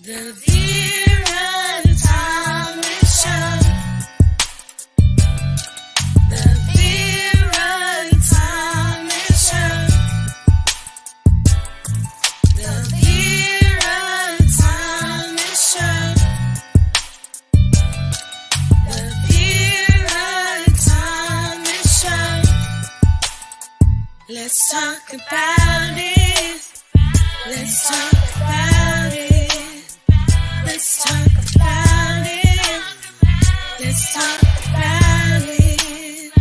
The Vera Thomas Show. The Vera Thomas Show. The Vera Thomas Show. The Vera Thomas Show. Let's talk about it. Let's talk about it. Let's talk about it. Let's talk about it.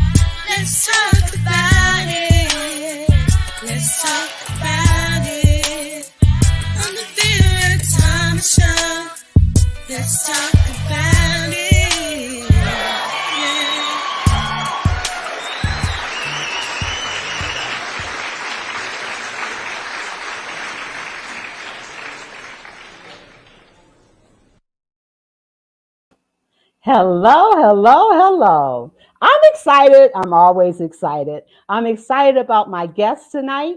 Let's talk about it. Let's talk about it. On the Vera Thomas Show. Let's talk about it. Yeah. Hello, hello, hello. I'm excited. I'm always excited. I'm excited about my guest tonight.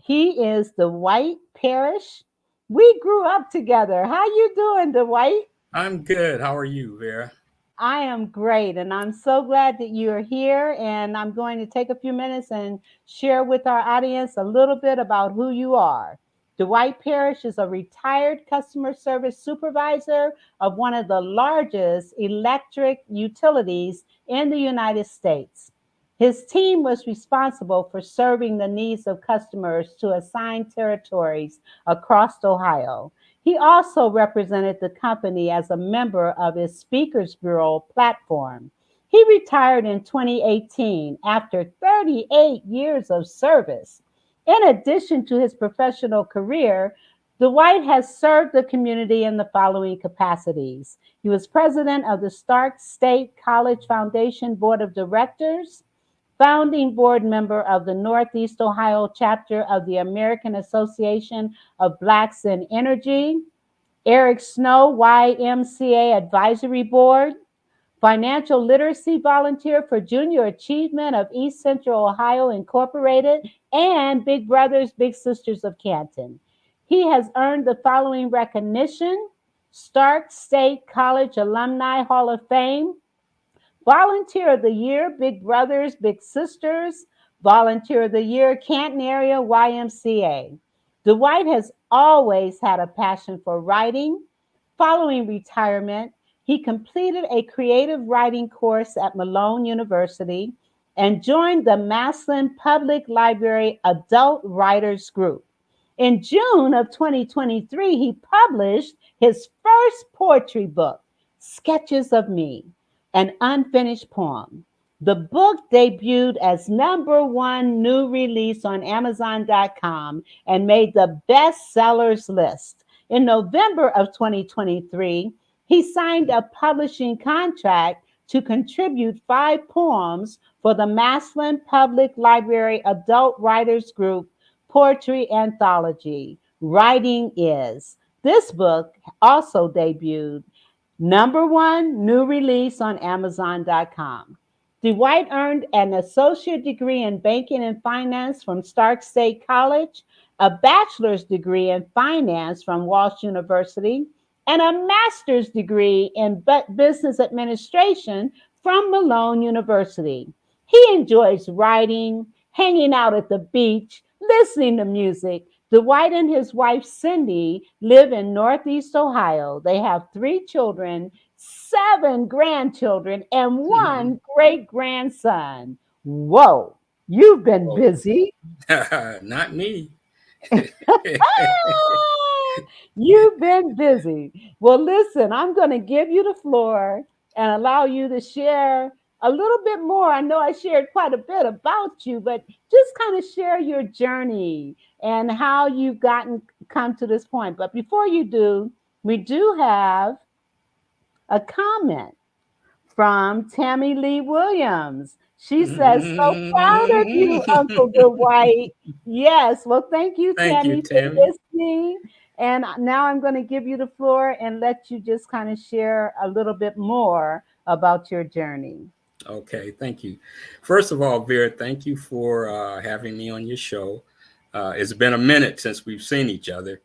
He is Dwight Parrish. We grew up together. How you doing, Dwight? I'm good. How are you, Vera? I am great, and I'm so glad that you are here. And I'm going to take a few minutes and share with our audience a little bit about who you are. Dwight Parrish is a retired customer service supervisor of one of the largest electric utilities in the United States. His team was responsible for serving the needs of customers to assigned territories across Ohio. He also represented the company as a member of its Speakers Bureau platform. He retired in 2018 after 38 years of service. In addition to his professional career, Dwight has served the community in the following capacities. He was president of the Stark State College Foundation Board of Directors, founding board member of the Northeast Ohio chapter of the American Association of Blacks in Energy, Eric Snow YMCA Advisory Board, financial literacy volunteer for Junior Achievement of East Central Ohio Incorporated, and Big Brothers Big Sisters of Canton. He has earned the following recognition: Stark State College Alumni Hall of Fame, Volunteer of the Year, Big Brothers, Big Sisters. Volunteer of the Year, Canton Area YMCA. Dwight has always had a passion for writing. Following retirement, he completed a creative writing course at Malone University and joined the Massillon Public Library Adult Writers Group. In June of 2023, he published his first poetry book, Sketches of Me, an unfinished poem. The book debuted as #1 new release on Amazon.com and made the bestsellers list. In November of 2023, he signed a publishing contract to contribute 5 poems for the Massillon Public Library Adult Writers Group poetry anthology, Writing Is. This book also debuted #1 new release on Amazon.com. Dwight earned an associate degree in banking and finance from Stark State College, a bachelor's degree in finance from Walsh University, and a master's degree in business administration from Malone University. He enjoys writing, hanging out at the beach, listening to music. Dwight and his wife Cindy live in Northeast Ohio. They have 3 children, 7 grandchildren, and one great grandson. Whoa, you've been Oh, busy. not me. You've been busy. Well, listen, I'm going to give you the floor and allow you to share a little bit more. I know I shared quite a bit about you, but just kind of share your journey and how you've come to this point. But before you do, we do have a comment from Tammy Lee Williams. She says, so proud of you, Uncle Dwight. Yes. Well, thank you, Thank you, Tammy, for Tammy. listening. And now I'm going to give you the floor and let you just kind of share a little bit more about your journey. Okay, thank you. First of all, Vera, thank you for having me on your show. It's been a minute since we've seen each other.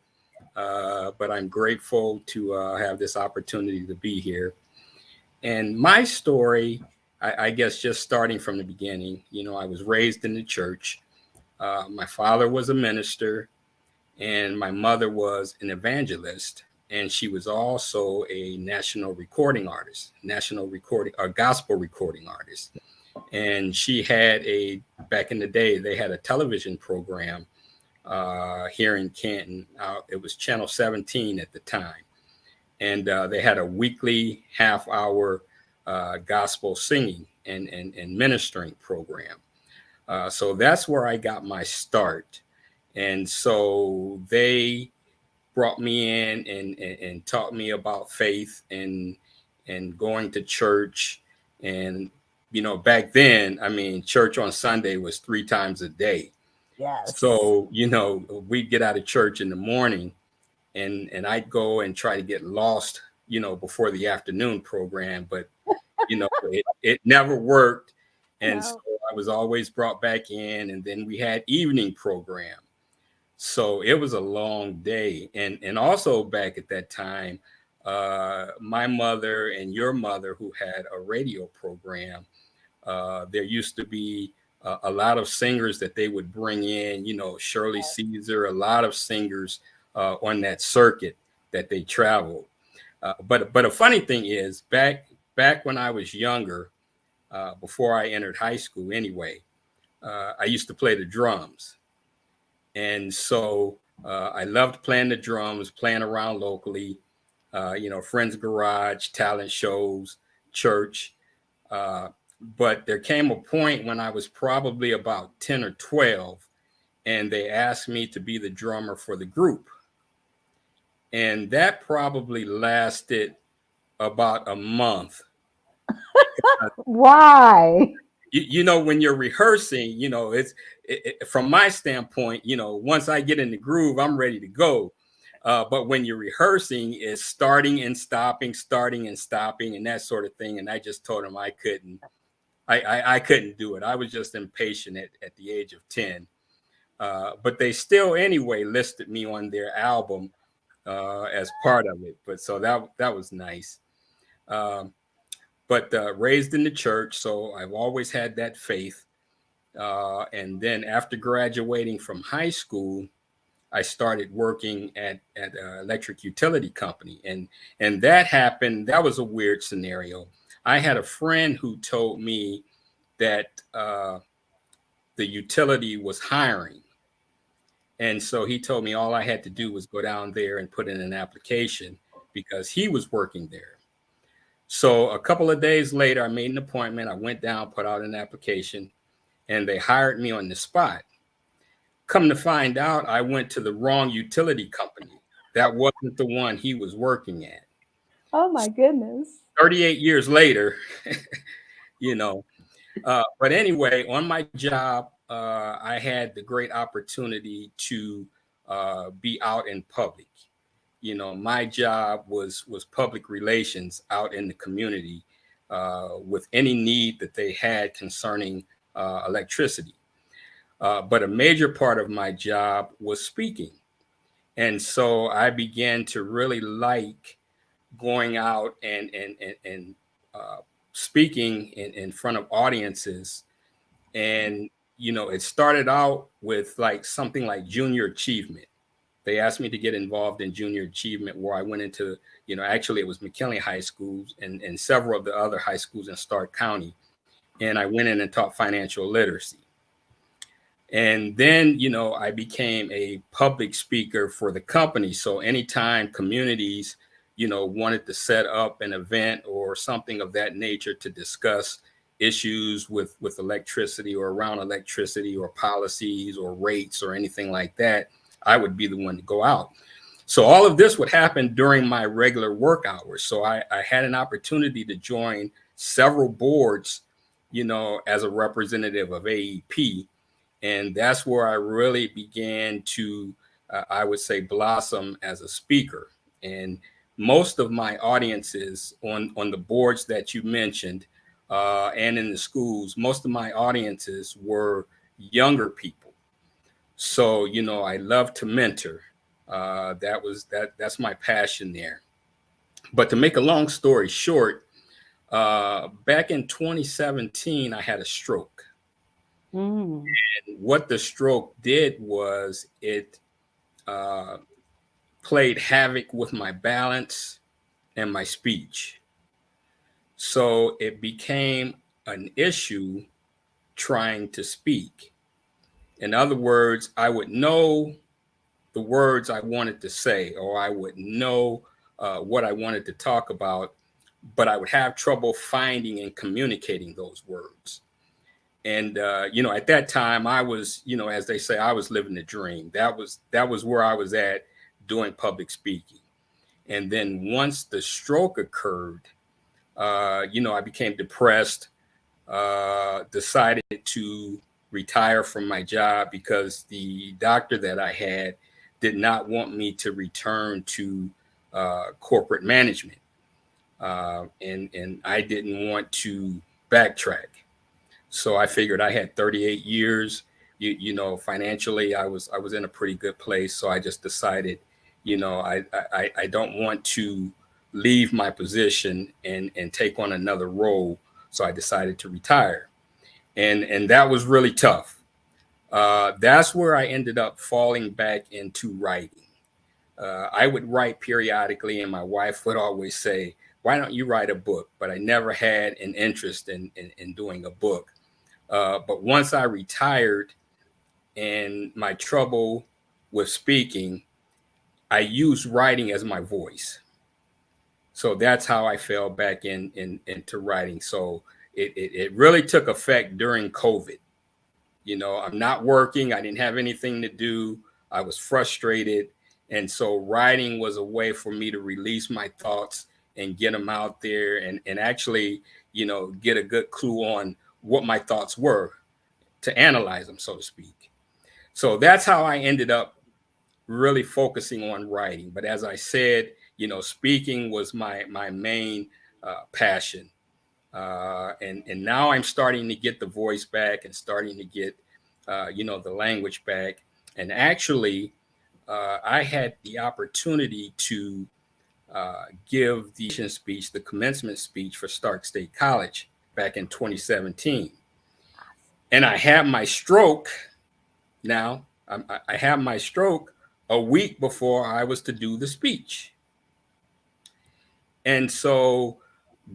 but I'm grateful to have this opportunity to be here. And my story, I guess, just starting from the beginning, I was raised in the church. My father was a minister, and my mother was an evangelist. And she was also a national recording artist, national recording or gospel recording artist. And she had back in the day, they had a television program here in Canton. It was Channel 17 at the time. And they had a weekly half-hour gospel singing and ministering program. So that's where I got my start. And so they brought me in and taught me about faith and going to church. And, back then, I mean, church on Sunday was 3 times a day. Yes. So, we'd get out of church in the morning and I'd go and try to get lost, before the afternoon program, but, it never worked. And No. so I was always brought back in, and then we had evening program. So it was a long day. And also back at that time, my mother and your mother, who had a radio program, there used to be a lot of singers that they would bring in, Shirley Caesar, a lot of singers on that circuit that they traveled. But a funny thing is, back when I was younger, before I entered high school anyway, I used to play the drums. And so I loved playing the drums, playing around locally, friends' garage, talent shows, church. But there came a point when I was probably about 10 or 12, and they asked me to be the drummer for the group. And that probably lasted about a month. Why? When you're rehearsing, from my standpoint, once I get in the groove, I'm ready to go. But when you're rehearsing, it's starting and stopping, and that sort of thing. And I just told them I couldn't do it. I was just impatient at the age of 10. But they still anyway listed me on their album as part of it. But so that was nice. But raised in the church, so I've always had that faith. And then after graduating from high school, I started working at an electric utility company. And that happened. That was a weird scenario. I had a friend who told me that the utility was hiring. And so he told me all I had to do was go down there and put in an application because he was working there. So a couple of days later, I made an appointment. I went down, put out an application, and they hired me on the spot. Come to find out, I went to the wrong utility company. That wasn't the one he was working at. Oh, my goodness. 38 years later, But anyway, on my job, I had the great opportunity to be out in public. My job was public relations out in the community with any need that they had concerning electricity. But a major part of my job was speaking. And so I began to really like going out and speaking in front of audiences. And, it started out with like something like junior achievement. They asked me to get involved in junior achievement, where I went into, actually it was McKinley High Schools and several of the other high schools in Stark County. And I went in and taught financial literacy. And then, I became a public speaker for the company. So anytime communities, wanted to set up an event or something of that nature to discuss issues with electricity or around electricity or policies or rates or anything like that, I would be the one to go out. So all of this would happen during my regular work hours. So I had an opportunity to join several boards, as a representative of AEP. And that's where I really began to, I would say, blossom as a speaker. And most of my audiences on the boards that you mentioned and in the schools, most of my audiences were younger people. So, I love to mentor. That's my passion there. But to make a long story short, back in 2017, I had a stroke. Mm. What the stroke did was it uh, played havoc with my balance and my speech. So it became an issue trying to speak. In other words, I would know the words I wanted to say, or I would know what I wanted to talk about, but I would have trouble finding and communicating those words. And at that time, I was, as they say, I was living the dream. That was where I was at doing public speaking. And then once the stroke occurred, I became depressed, decided to retire from my job because the doctor that I had did not want me to return to corporate management. And I didn't want to backtrack. So I figured I had 38 years. Financially, I was in a pretty good place. So I just decided, I don't want to leave my position and take on another role. So I decided to retire, and that was really tough. That's where I ended up falling back into writing. I would write periodically, and my wife would always say, "Why don't you write a book?" But I never had an interest in doing a book. But once I retired and my trouble with speaking, I used writing as my voice. So that's how I fell back into writing. So it really took effect during COVID. I'm not working. I didn't have anything to do. I was frustrated. And so writing was a way for me to release my thoughts and get them out there and actually, get a good clue on what my thoughts were to analyze them, so to speak. So that's how I ended up really focusing on writing. But as I said, speaking was my main passion. And now I'm starting to get the voice back and starting to get, the language back. And actually, I had the opportunity to give the speech, the commencement speech for Stark State College back in 2017. And I had my stroke. Now, I had my stroke a week before I was to do the speech. And so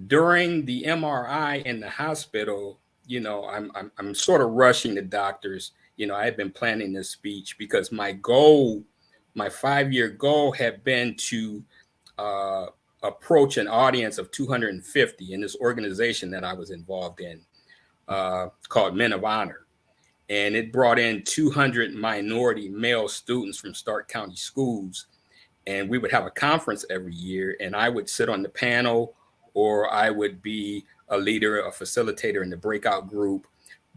during the MRI in the hospital, I'm sort of rushing the doctors. I had been planning this speech because my goal, my 5-year goal, had been to approach an audience of 250 in this organization that I was involved in, called Men of Honor. And it brought in 200 minority male students from Stark County schools. And we would have a conference every year, and I would sit on the panel, or I would be a leader, a facilitator in the breakout group.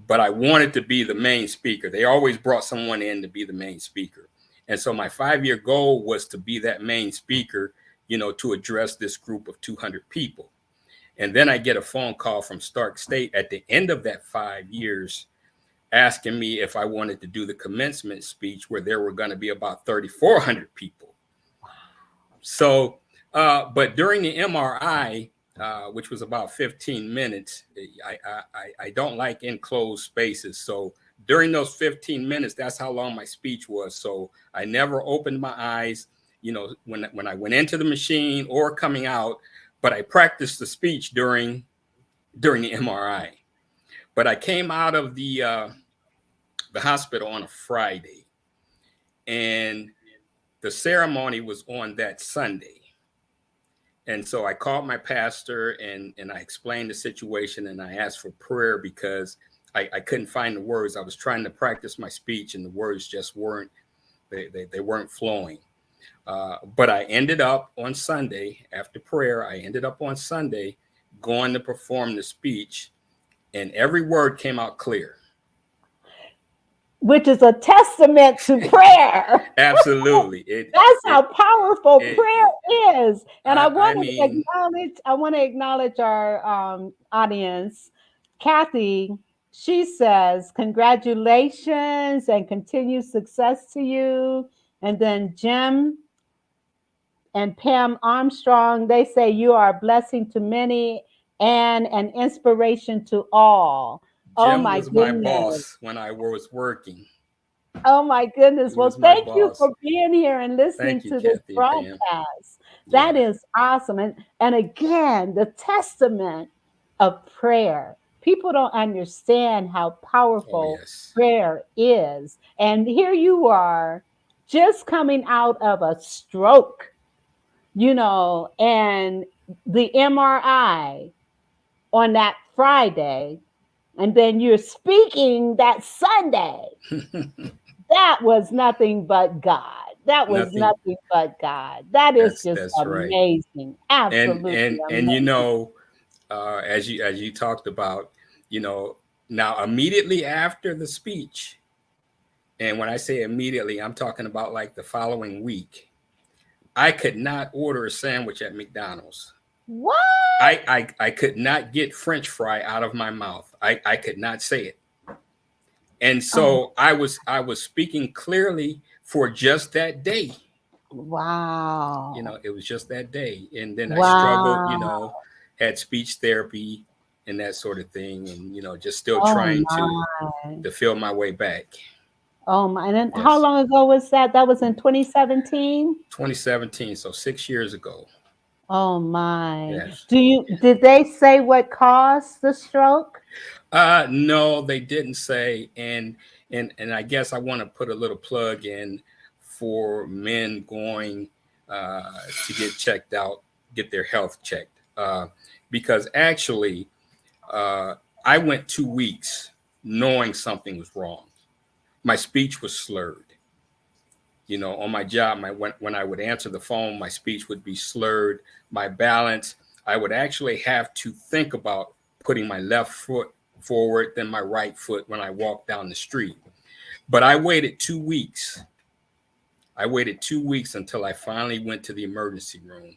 But I wanted to be the main speaker. They always brought someone in to be the main speaker. And so my 5-year goal was to be that main speaker, to address this group of 200 people. And then I get a phone call from Stark State at the end of that 5 years asking me if I wanted to do the commencement speech where there were going to be about 3,400 people. So, but during the MRI, which was about 15 minutes, I don't like enclosed spaces. So during those 15 minutes, that's how long my speech was. So I never opened my eyes, when I went into the machine or coming out, but I practiced the speech during the MRI. But I came out of the hospital on a Friday, and the ceremony was on that Sunday. And so I called my pastor and I explained the situation, and I asked for prayer because I couldn't find the words. I was trying to practice my speech and the words just weren't, they weren't flowing. But I ended up on Sunday, after prayer, I ended up on Sunday going to perform the speech, and every word came out clear. Which is a testament to prayer. Absolutely. That's how powerful prayer is. And I want to acknowledge our audience. Kathy, she says, congratulations and continued success to you. And then Jim and Pam Armstrong, they say you are a blessing to many and an inspiration to all. Oh Jim my was my goodness. boss when I was working. Oh my goodness. He Well, was my thank you boss. for being here and listening Thank you, to this Kathy and Pam. broadcast. That Yeah. is awesome. And again, the testament of prayer. People don't understand how Oh, powerful yes. prayer is. And here you are, just coming out of a stroke, and the MRI on that Friday, and then you're speaking that Sunday. That was nothing but God. That was Nothing. nothing but God. That is just That's right. amazing. And Absolutely and and amazing. as you talked about, you know, now immediately after the speech, and when I say immediately, I'm talking about like the following week, I could not order a sandwich at McDonald's. What? I could not get French fry out of my mouth. I could not say it. And Oh, so I was speaking clearly for just that day. You know, wow. it was just that day. And then I struggled, you Wow. know, had speech therapy and that sort of thing, and you know, just still Oh trying my. to feel my way back. Oh my. And then how Yes. long ago was that? That was in 2017? 2017, so 6 years ago. Oh my. Yes. Did they say what caused the stroke? No, they didn't say. And I guess I want to put a little plug in for men going to get checked out, get their health checked. Because actually, uh, I went 2 weeks knowing something was wrong. My speech was slurred. You know, on my job, when I would answer the phone, my speech would be slurred. My balance, I would actually have to think about putting my left foot forward, then my right foot when I walked down the street. But I waited 2 weeks. I waited 2 weeks until I finally went to the emergency room.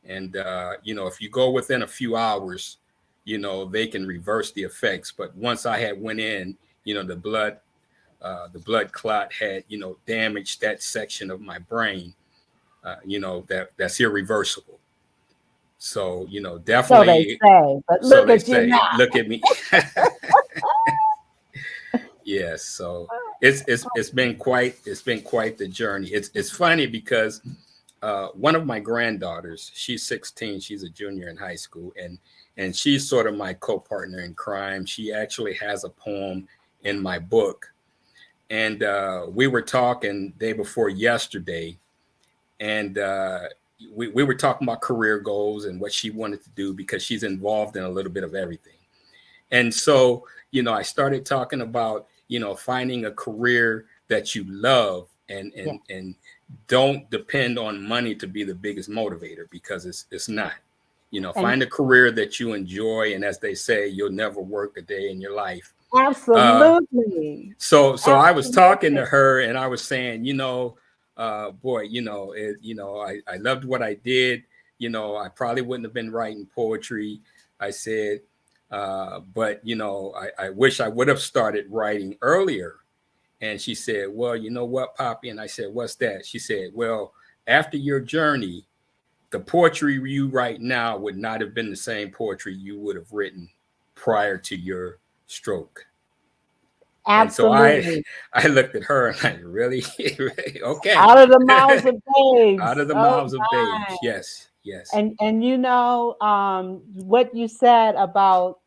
And you know, if you go within a few hours, you know, they can reverse the effects. But once I had went in, you know, the blood clot had, you know, damaged that section of my brain, you know, that's irreversible. So, you know, So they definitely, say, but so look they at you say, now. look at me. Yes. So it's been quite the journey. It's funny because one of my granddaughters, she's 16, she's a junior in high school, and she's sort of my co-partner in crime. She actually has a poem in my book. And we were talking day before yesterday, and we were talking about career goals and what she wanted to do because she's involved in a little bit of everything. And so, you know, I started talking about, you know, finding a career that you love, Yeah. and don't depend on money to be the biggest motivator, because it's not. You know, And find a career that you enjoy, and as they say, you'll never work a day in your life. Uh, absolutely. so I was talking Absolutely. to her, and I was saying, you know, boy, you know, I loved what I did. You know, I probably wouldn't have been writing poetry. I said, but you know, I wish I would have started writing earlier. And she said, well, you know what, Poppy? And I said, what's that? She said, well, after your journey, the poetry you write now would not have been the same poetry you would have written prior to your stroke. And so Absolutely. I looked at her and I really, really okay. Out of the mouths of Out babes. of the Oh mouths of my. babes. Yes, yes. And what you said about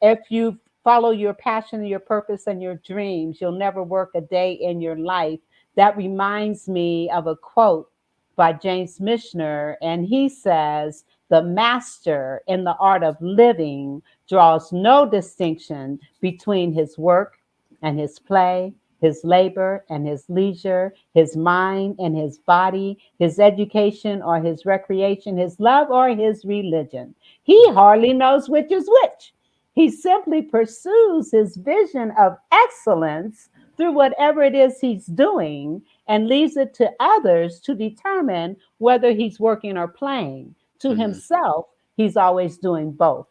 if you follow your passion, your purpose, and your dreams, you'll never work a day in your life. That reminds me of a quote by James Mishner, and he says, the master in the art of living draws no distinction between his work and his play, his labor and his leisure, his mind and his body, his education or his recreation, his love or his religion. He hardly knows which is which. He simply pursues his vision of excellence through whatever it is he's doing and leaves it to others to determine whether he's working or playing. To Mm-hmm. himself, he's always doing both.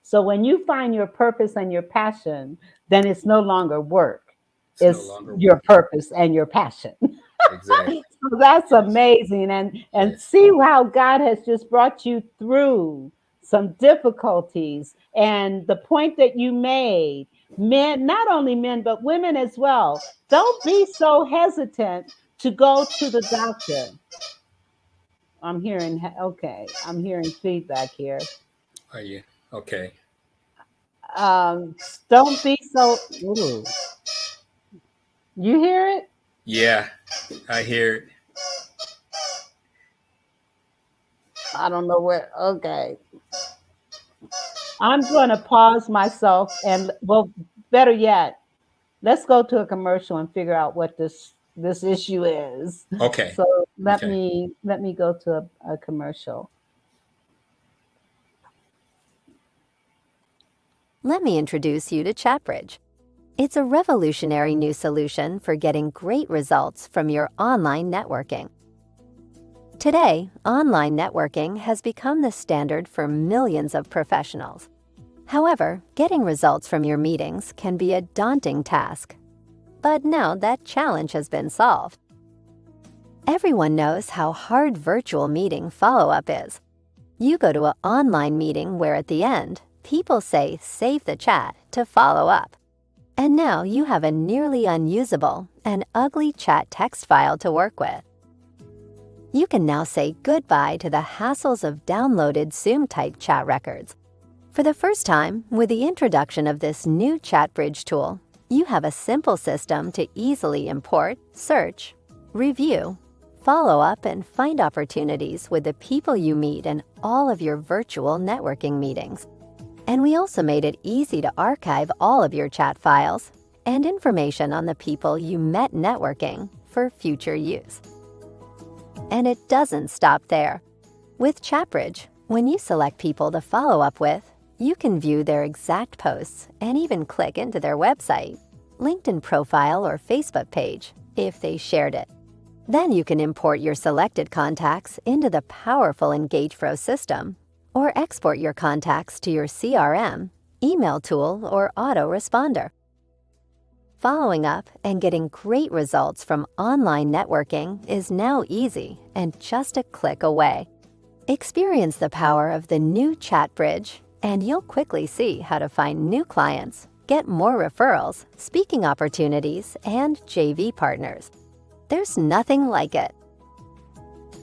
So when you find your purpose and your passion, then it's no longer work, It's no it's longer your work. purpose and your passion. Exactly. So that's Yes. amazing. And Yes. see how God has just brought you through some difficulties. And the point that you made, men, not only men, but women as well, don't be so hesitant to go to the doctor. Okay, I'm hearing feedback here. Are you okay? Don't be so, ooh, you hear it? Yeah, I hear it. I don't know where, okay. I'm going to pause myself and, well, better yet, let's go to a commercial and figure out what this issue is. Okay. So Okay. let me go to a commercial. Let me introduce you to ChatBridge. It's a revolutionary new solution for getting great results from your online networking. Today, online networking has become the standard for millions of professionals. However, getting results from your meetings can be a daunting task. But now that challenge has been solved. Everyone knows how hard virtual meeting follow-up is. You go to an online meeting where at the end, people say save the chat to follow up. And now you have a nearly unusable and ugly chat text file to work with. You can now say goodbye to the hassles of downloaded Zoom-type chat records. For the first time, with the introduction of this new ChatBridge tool, you have a simple system to easily import, search, review, follow up, and find opportunities with the people you meet in all of your virtual networking meetings. And we also made it easy to archive all of your chat files and information on the people you met networking for future use. And it doesn't stop there. With ChatBridge, when you select people to follow up with, you can view their exact posts and even click into their website, LinkedIn profile, or Facebook page if they shared it. Then you can import your selected contacts into the powerful EngagePro system or export your contacts to your CRM, email tool, or autoresponder. Following up and getting great results from online networking is now easy and just a click away. Experience the power of the new ChatBridge, and you'll quickly see how to find new clients, get more referrals, speaking opportunities, and JV partners. There's nothing like it.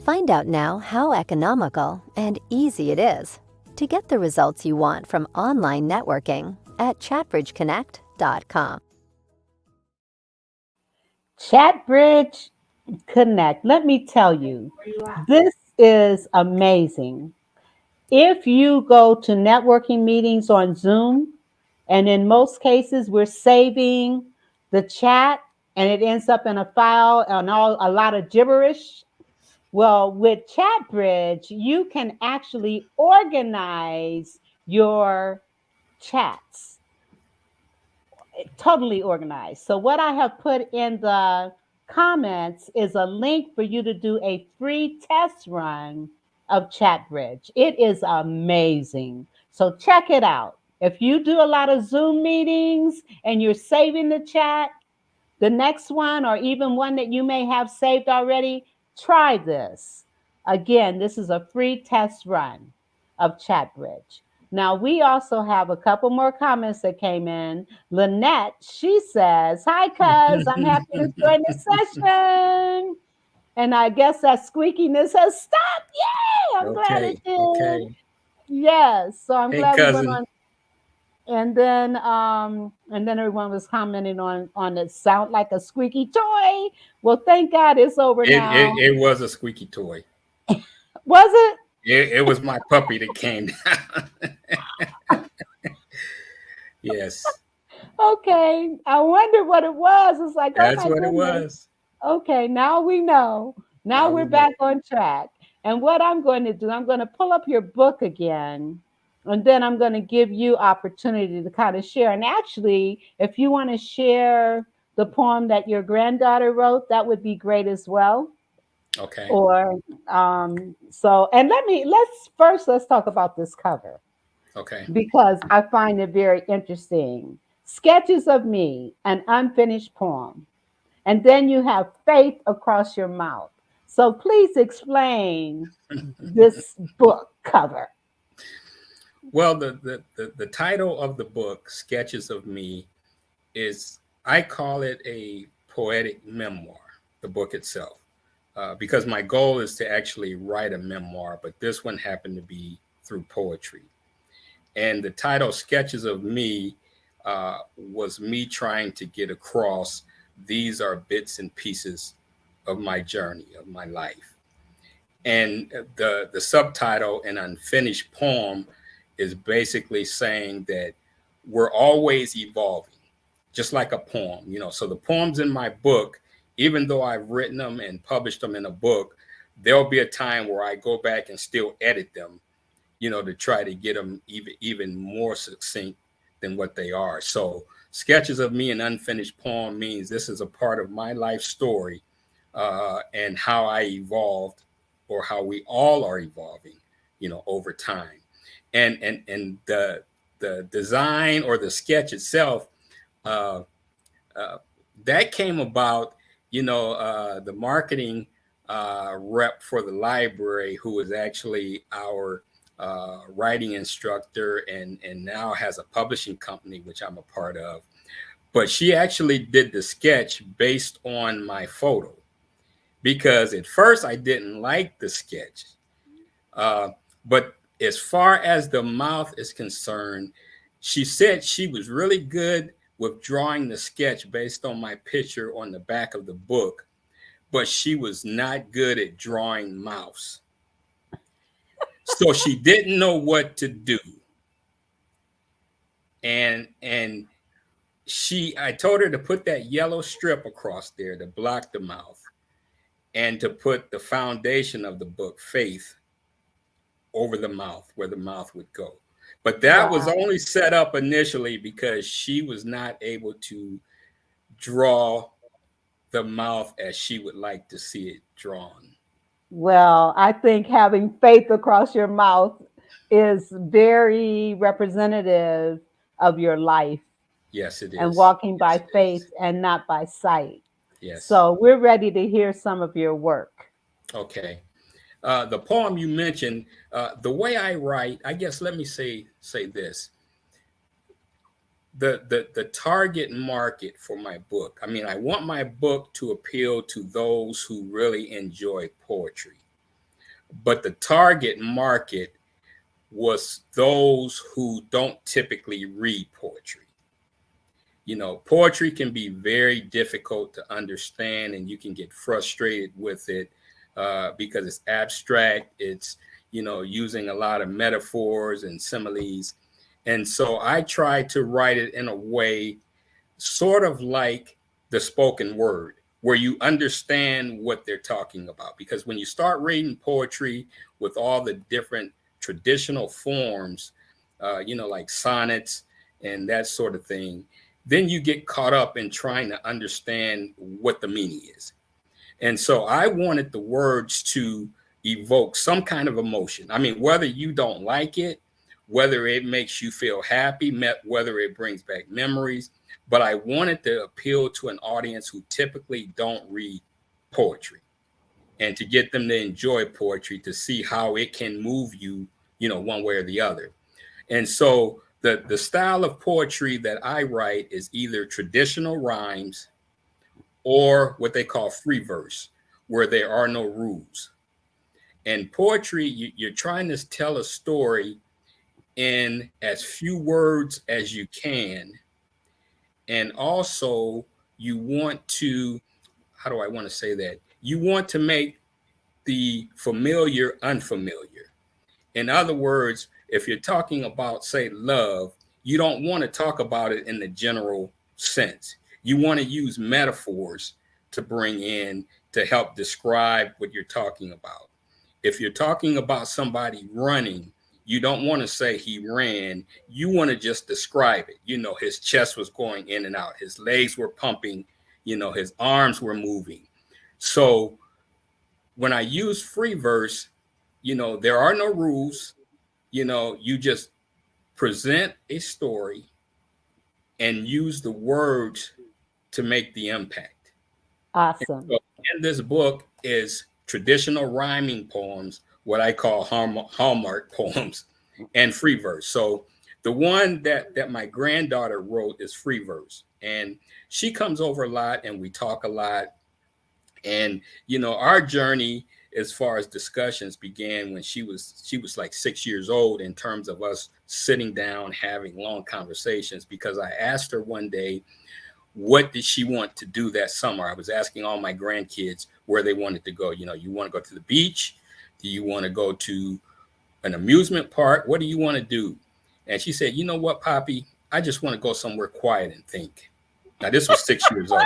Find out now how economical and easy it is to get the results you want from online networking at chatbridgeconnect.com. ChatBridge Connect. Let me tell you, this is amazing. If you go to networking meetings on Zoom, and in most cases, we're saving the chat and it ends up in a file and a lot of gibberish. Well, with ChatBridge, you can actually organize your chats, totally organized. So, what I have put in the comments is a link for you to do a free test run of ChatBridge. It is amazing. So, check it out. If you do a lot of Zoom meetings and you're saving the chat, the next one, or even one that you may have saved already, try this. Again, this is a free test run of ChatBridge. Now, we also have a couple more comments that came in. Lynette, she says, hi, cuz, I'm happy to join the session. And I guess that squeakiness has stopped. Yay! I'm glad Okay. it did. Okay. Yes. So I'm Hey, glad we went cousin. on. And then everyone was commenting on it sound like a squeaky toy. Well, thank God it's over It, now. it it was a squeaky toy. Was it? It was my puppy that came down. Yes, Okay. I wonder what it was. It's like, oh that's my what it goodness. was. Okay, now we know. Now Now we're we know. back on track. And what I'm going to do, I'm going to pull up your book again, and then I'm going to give you opportunity to kind of share. And actually, if you want to share the poem that your granddaughter wrote, that would be great as well. Okay. Or so, and let's talk about this cover Okay. because I find it very interesting. Sketches of Me, an unfinished poem. And then you have faith across your mouth. So please explain this book cover. Well, the title of the book, Sketches of Me, is, I call it a poetic memoir, the book itself, because my goal is to actually write a memoir, but this one happened to be through poetry. And the title, Sketches of Me, was me trying to get across, these are bits and pieces of my journey, of my life. And the subtitle, An Unfinished Poem, is basically saying that we're always evolving, just like a poem. So the poems in my book, even though I've written them and published them in a book, there'll be a time where I go back and still edit them, to try to get them even more succinct than what they are. So Sketches of Me, An Unfinished Poem, means this is a part of my life story, and how I evolved, or how we all are evolving, over time. And the design, or the sketch itself, uh, that came about, the marketing rep for the library, who was actually our writing instructor, and now has a publishing company, which I'm a part of. But she actually did the sketch based on my photo, because at first I didn't like the sketch. But as far as the mouth is concerned, she said she was really good with drawing the sketch based on my picture on the back of the book, but she was not good at drawing mouths. So she didn't know what to do. And I told her to put that yellow strip across there to block the mouth, and to put the foundation of the book, faith, over the mouth, where the mouth would go. But that was only set up initially because she was not able to draw the mouth as she would like to see it drawn. Well, I think having faith across your mouth is very representative of your life, Yes, it and is. walking by faith and not by sight. Yes. So we're ready to hear some of your work. Okay. The poem you mentioned, the way I write, I guess, let me say this. The target market for my book, I mean, I want my book to appeal to those who really enjoy poetry. But the target market was those who don't typically read poetry. Poetry can be very difficult to understand, and you can get frustrated with it, because it's abstract. It's, using a lot of metaphors and similes. And so I try to write it in a way sort of like the spoken word, where you understand what they're talking about. Because when you start reading poetry with all the different traditional forms, like sonnets and that sort of thing, then you get caught up in trying to understand what the meaning is. And so I wanted the words to evoke some kind of emotion. I mean, whether you don't like it, whether it makes you feel happy, whether it brings back memories, but I wanted to appeal to an audience who typically don't read poetry, and to get them to enjoy poetry, to see how it can move you, one way or the other. And so the style of poetry that I write is either traditional rhymes or what they call free verse, where there are no rules. And poetry, you're trying to tell a story in as few words as you can. And also, you want to, how do I want to say that? You want to make the familiar unfamiliar. In other words, if you're talking about, say, love, you don't want to talk about it in the general sense. You want to use metaphors to bring in, to help describe what you're talking about. If you're talking about somebody running, you don't want to say he ran. You want to just describe it. His chest was going in and out. His legs were pumping. His arms were moving. So when I use free verse, there are no rules. You just present a story and use the words to make the impact. Awesome. So in this book is traditional rhyming poems, what I call Hallmark poems, and free verse. So the one that my granddaughter wrote is free verse, and she comes over a lot, and we talk a lot. And our journey as far as discussions began when she was like 6 years old, in terms of us sitting down having long conversations, because I asked her one day, what did she want to do that summer? I was asking all my grandkids where they wanted to go. You want to go to the beach? Do you want to go to an amusement park? What do you want to do? And she said, you know what, Poppy? I just want to go somewhere quiet and think. Now, this was 6 years old.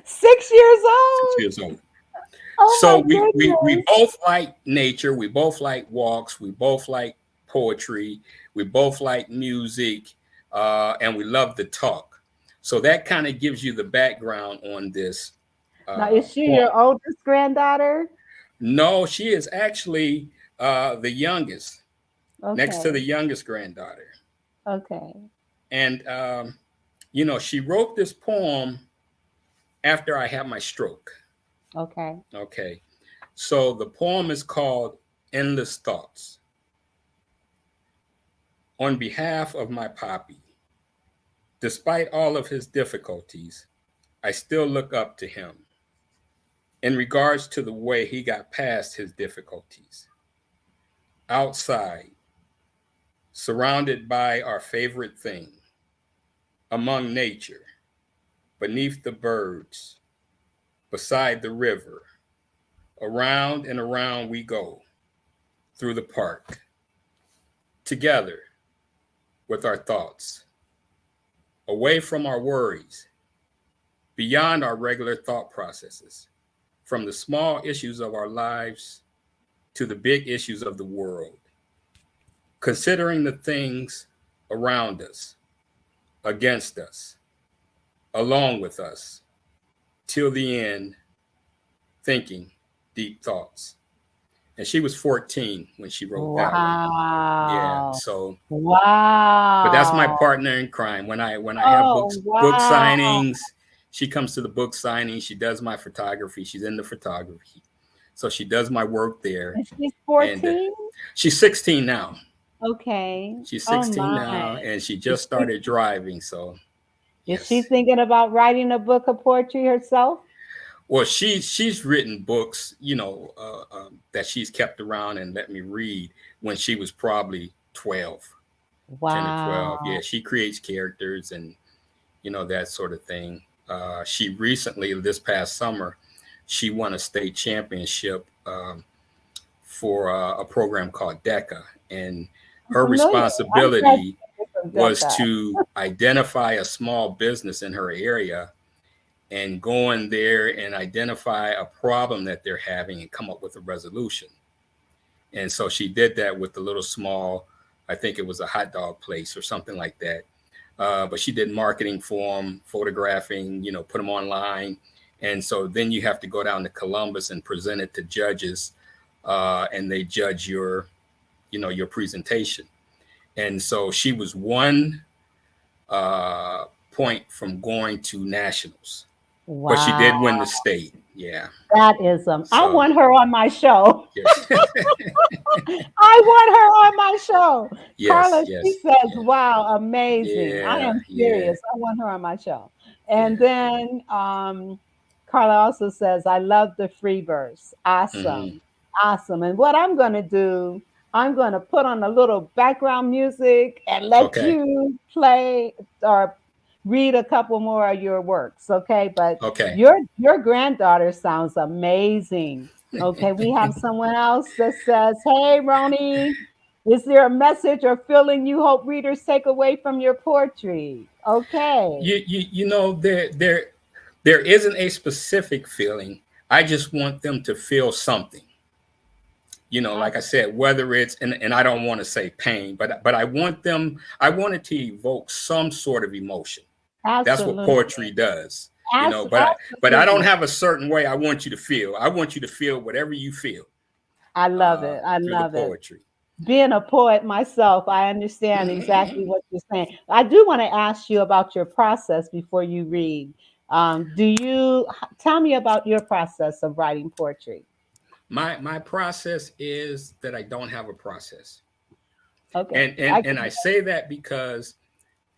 6 years old. 6 years old. Oh, So my we both like nature. We both like walks. We both like poetry. We both like music. And we love to talk. So that kind of gives you the background on this. Now, is she your oldest granddaughter? No, she is actually the youngest, next to Okay. the youngest granddaughter. Okay. And, she wrote this poem after I had my stroke. Okay. Okay. So the poem is called Endless Thoughts. On behalf of my Poppy, despite all of his difficulties, I still look up to him in regards to the way he got past his difficulties. Outside, surrounded by our favorite thing, among nature, beneath the birds, beside the river, around and around we go, through the park, together with our thoughts, away from our worries, beyond our regular thought processes, from the small issues of our lives to the big issues of the world, considering the things around us, against us, along with us, till the end, thinking deep thoughts. And she was 14 when she wrote that one. Yeah. Wow. So, Wow. but that's my partner in crime. When I have book signings, she comes to the book signing. She does my photography. She's into photography. So she does my work there. And she's 14? And, she's 16 now. Okay. She's 16 now, and she just started driving. So, is she thinking about writing a book of poetry herself? Well, she's written books, that she's kept around and let me read when she was probably 12, 10 or 12. Yeah, she creates characters and, that sort of thing. She recently, this past summer, she won a state championship for a program called DECA. And her responsibility was to identify a small business in her area and go in there and identify a problem that they're having and come up with a resolution. And so she did that with the little small, I think it was a hot dog place or something like that. But she did marketing for them, photographing, put them online. And so then you have to go down to Columbus and present it to judges, and they judge your presentation. And so she was one point from going to nationals. Wow. But she did win the state. Yeah. That is I want her on my show. Yes. I want her on my show. Yes, Carla, she says, wow, amazing. Yeah, I am serious. I want her on my show. And then Carla also says, I love the free verse. Awesome. Mm-hmm. Awesome. And what I'm going to do, I'm going to put on a little background music and let you play or read a couple more of your works, okay? But your granddaughter sounds amazing. Okay, we have someone else that says, hey, Roni, is there a message or feeling you hope readers take away from your poetry? Okay. There isn't a specific feeling. I just want them to feel something. Like I said, whether it's, and I don't want to say pain, but I want it to evoke some sort of emotion. Absolutely. That's what poetry does, but I don't have a certain way I want you to feel. I want you to feel whatever you feel. I love it. I love it. Poetry. Being a poet myself, I understand exactly what you're saying. I do want to ask you about your process before you read. Do you tell me about your process of writing poetry? My process is that I don't have a process. Okay, And I say that because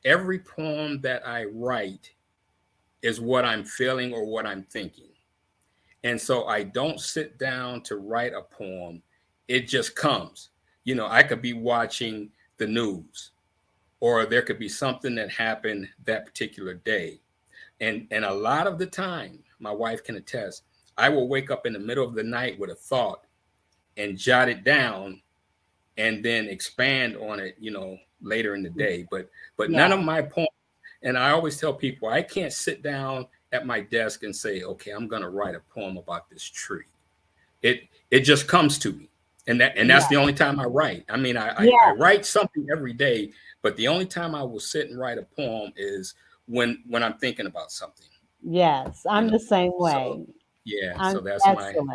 every poem that I write is what I'm feeling or what I'm thinking. And so I don't sit down to write a poem. It just comes. I could be watching the news, or there could be something that happened that particular day. And a lot of the time, my wife can attest, I will wake up in the middle of the night with a thought and jot it down and then expand on it, later in the day. But none yeah, of my poems, and I always tell people, I can't sit down at my desk and say, okay, I'm going to write a poem about this tree. It just comes to me. That's yeah, the only time I write. I mean, I yeah. write something every day, but the only time I will sit and write a poem is when I'm thinking about something, Yes, you I'm know. the same So way. yeah, I'm so excellent.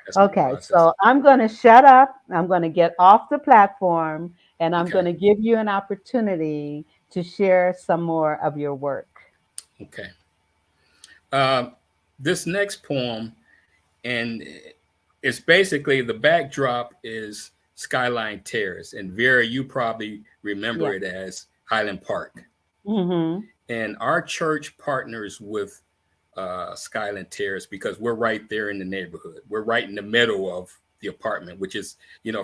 that's my Okay, process. so I'm going to shut up. I'm going to get off the platform and I'm Okay. going to give you an opportunity to share some more of your work. Okay. Uh, this next poem, and it's basically the backdrop is Skyline Terrace, and Vera, you probably remember Yeah. it as Highland Park. Mm-hmm. And our church partners with Skyline Terrace because we're right there in the neighborhood. We're right in the middle of the apartment, which is,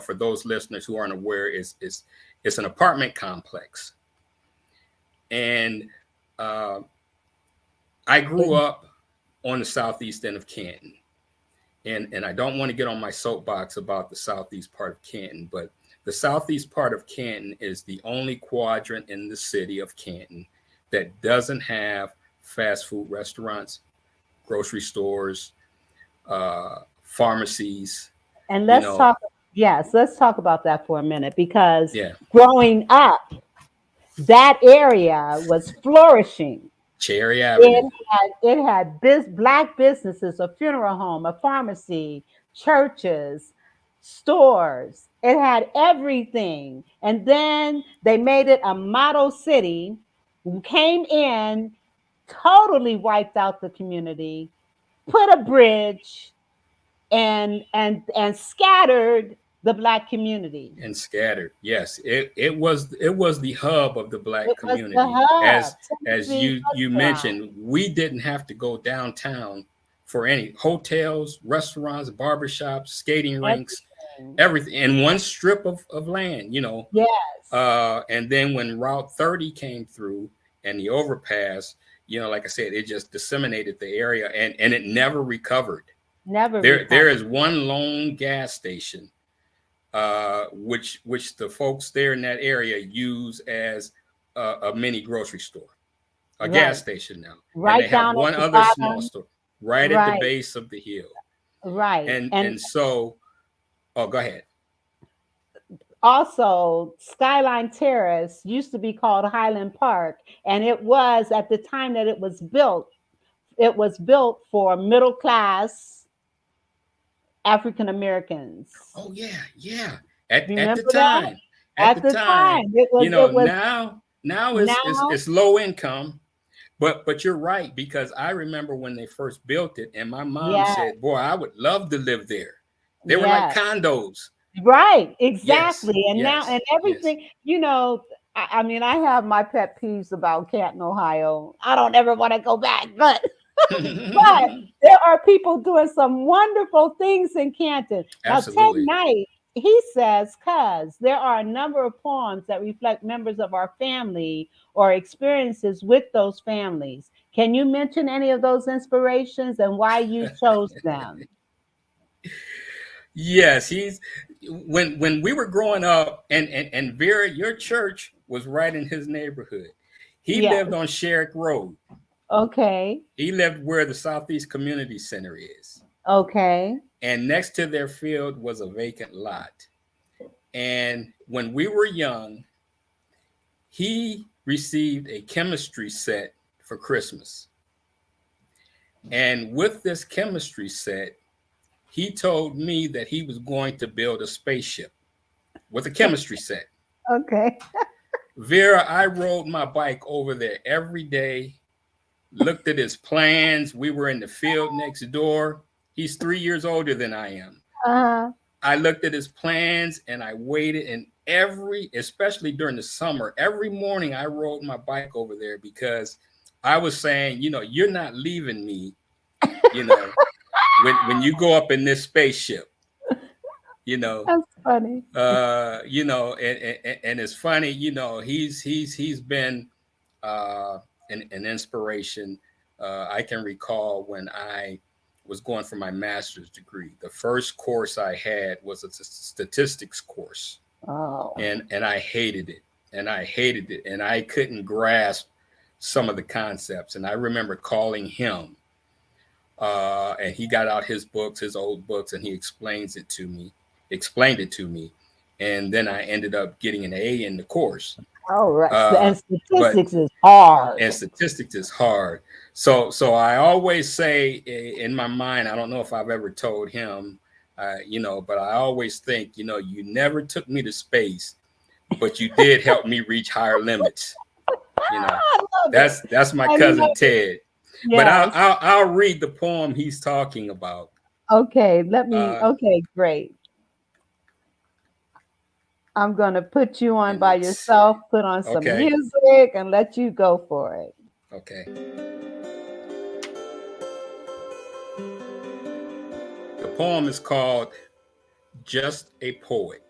for those listeners who aren't aware, is it's an apartment complex. And uh, I grew up on the southeast end of Canton. And I don't want to get on my soapbox about the southeast part of Canton, but the southeast part of Canton is the only quadrant in the city of Canton that doesn't have fast food restaurants, grocery stores, pharmacies, And you let's know. talk, yes, let's talk about that for a minute because Yeah, growing up, that area was flourishing. Cherry Avenue. It had black businesses, a funeral home, a pharmacy, churches, stores. It had everything. And then they made it a model city, came in, totally wiped out the community, put a bridge, and scattered the black community. And scattered. Yes, it was the hub of the It black was the community. hub. As Tennessee you restaurant. mentioned, we didn't have to go downtown for any hotels, restaurants, barbershops, skating rinks, Everything. everything in one strip of land. Yes. And then when Route 30 came through and the overpass, like I said, it just disseminated the area and it never recovered. Never There recovered. is one lone gas station which the folks there in that area use as a mini grocery store, a gas Right. station now, and they Right have down at one the other small bottom. store right at the Right. base of the hill. Right. And And so, oh, go ahead. also, Skyline Terrace used to be called Highland Park. And it was at the time that it was built for middle class African Americans. Oh yeah, yeah. At the Remember that? time, At the time, it was now now, it's low income. But you're right, because I remember when they first built it, and my mom yeah, said, "Boy, I would love to live there." They were like yeah. condos. Right, Yes, exactly. And now, yes, and yes. everything, I mean, I have my pet peeves about Canton, Ohio. I don't ever want to go back, but there are people doing some wonderful things in Canton. Now, Ted Absolutely. Knight, he says, cuz there are a number of poems that reflect members of our family or experiences with those families. Can you mention any of those inspirations and why you chose them? Yes, he's when we were growing up, and Vera, your church was right in his neighborhood. He lived Yes. on Sherrick Road. Okay. He lived where the Southeast Community Center is. Okay. And next to their field was a vacant lot. And when we were young, he received a chemistry set for Christmas. And with this chemistry set, he told me that he was going to build a spaceship with a chemistry set. Okay. Vera, I rode my bike over there every day looked at his plans. We were in the field next door. He's 3 years older than I am. Uh-huh. I looked at his plans and I waited, and especially during the summer, every morning I rode my bike over there because I was saying, you're not leaving me, when you go up in this spaceship, That's funny. and it's funny, he's been an inspiration. I can recall when I was going for my master's degree. The first course I had was a statistics course. Oh. And I hated it. And I couldn't grasp some of the concepts. And I remember calling him, and he got out his old books, and he explained it to me. And then I ended up getting an A in the course. Oh, right. And statistics is hard. And statistics is hard. So I always say in my mind, I don't know if I've ever told him, but I always think, you never took me to space, but you did help me reach higher limits. That's my cousin Ted. Yes. But I'll read the poem he's talking about. Okay, okay, great. I'm going to put you on by yourself, put on some music, and let you go for it. Okay. The poem is called Just a Poet.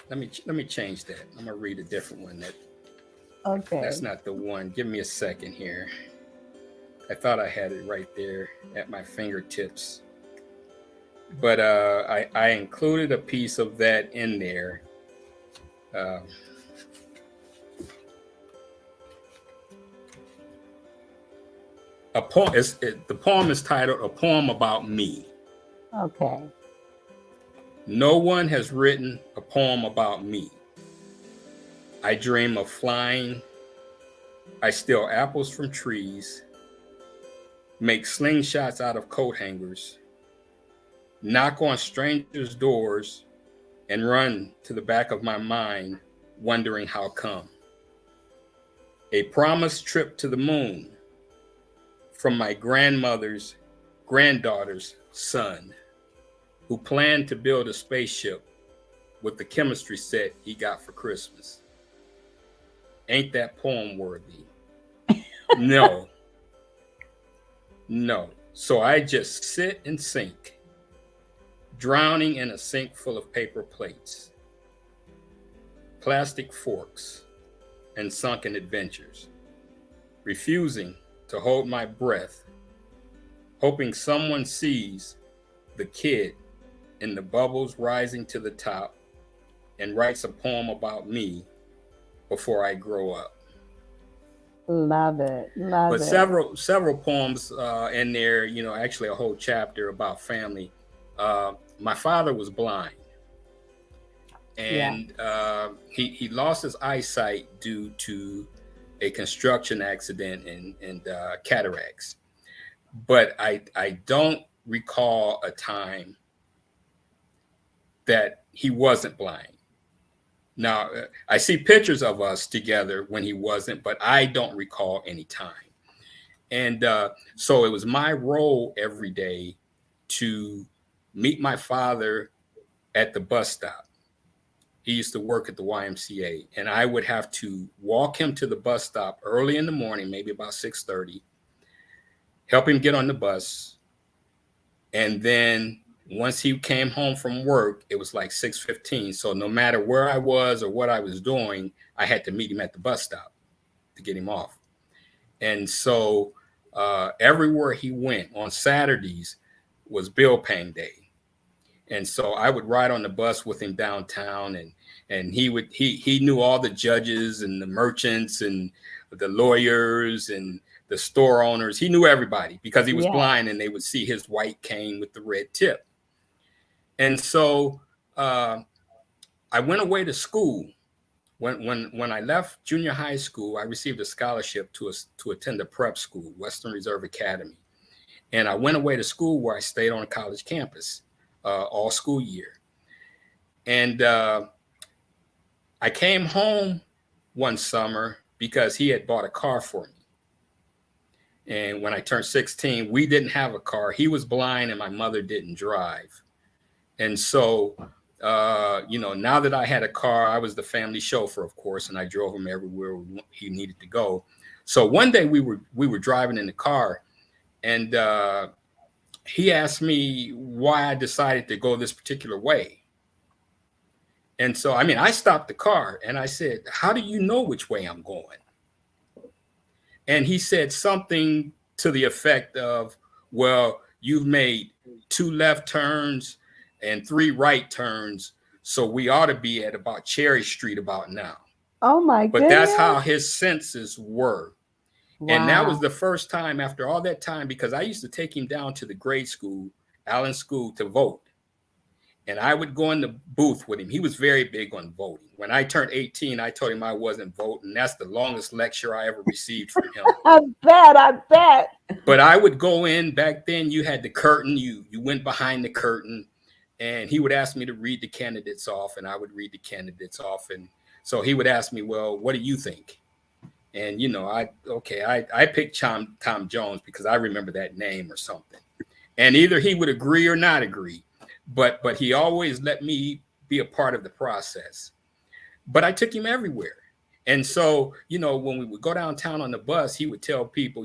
Let me change that. I'm going to read a different one. That's not the one. Give me a second here. I thought I had it right there at my fingertips. But I included a piece of that in there. The poem is titled "A Poem About Me." Okay. No one has written a poem about me. I dream of flying. I steal apples from trees. Make slingshots out of coat hangers. Knock on strangers' doors and run to the back of my mind, wondering how come. A promised trip to the moon from my grandmother's granddaughter's son, who planned to build a spaceship with the chemistry set he got for Christmas. Ain't that poem worthy? No. So I just sit and sink, drowning in a sink full of paper plates, plastic forks, and sunken adventures, refusing to hold my breath, hoping someone sees the kid in the bubbles rising to the top and writes a poem about me before I grow up. Love it. But several poems in there, actually a whole chapter about family. My father was blind, and he lost his eyesight due to a construction accident and cataracts. But I don't recall a time that he wasn't blind. Now, I see pictures of us together when he wasn't, but I don't recall any time. And so it was my role every day to meet my father at the bus stop. He used to work at the YMCA, and I would have to walk him to the bus stop early in the morning, maybe about 6:30, help him get on the bus. And then once he came home from work, it was like 6:15. So no matter where I was or what I was doing, I had to meet him at the bus stop to get him off. And so everywhere he went on Saturdays was bill paying day. And so I would ride on the bus with him downtown, and he knew all the judges and the merchants and the lawyers and the store owners. He knew everybody because he was blind, and they would see his white cane with the red tip. And so I went away to school. When I left junior high school, I received a scholarship to attend a prep school, Western Reserve Academy. And I went away to school where I stayed on a college campus all school year. And I came home one summer because he had bought a car for me. And when I turned 16, we didn't have a car. He was blind and my mother didn't drive. And so, now that I had a car, I was the family chauffeur, of course, and I drove him everywhere he needed to go. So one day we were driving in the car, and he asked me why I decided to go this particular way. And so, I stopped the car and I said, "How do you know which way I'm going?" And he said something to the effect of, "Well, you've made 2 left turns and 3 right turns, so we ought to be at about Cherry Street about now." Oh my But goodness. that's how his senses were. Wow. And that was the first time after all that time, because I used to take him down to the grade school, Allen School, to vote. And I would go in the booth with him. He was very big on voting. When I turned 18, I told him I wasn't voting. That's the longest lecture I ever received from him. I bet. But I would go in. Back then, you had the curtain. You went behind the curtain, and he would ask me to read the candidates off, and I would read the candidates off. And so he would ask me, "Well, what do you think?" And, I picked Tom Jones because I remember that name or something. And either he would agree or not agree. But he always let me be a part of the process. But I took him everywhere. And so, when we would go downtown on the bus, he would tell people,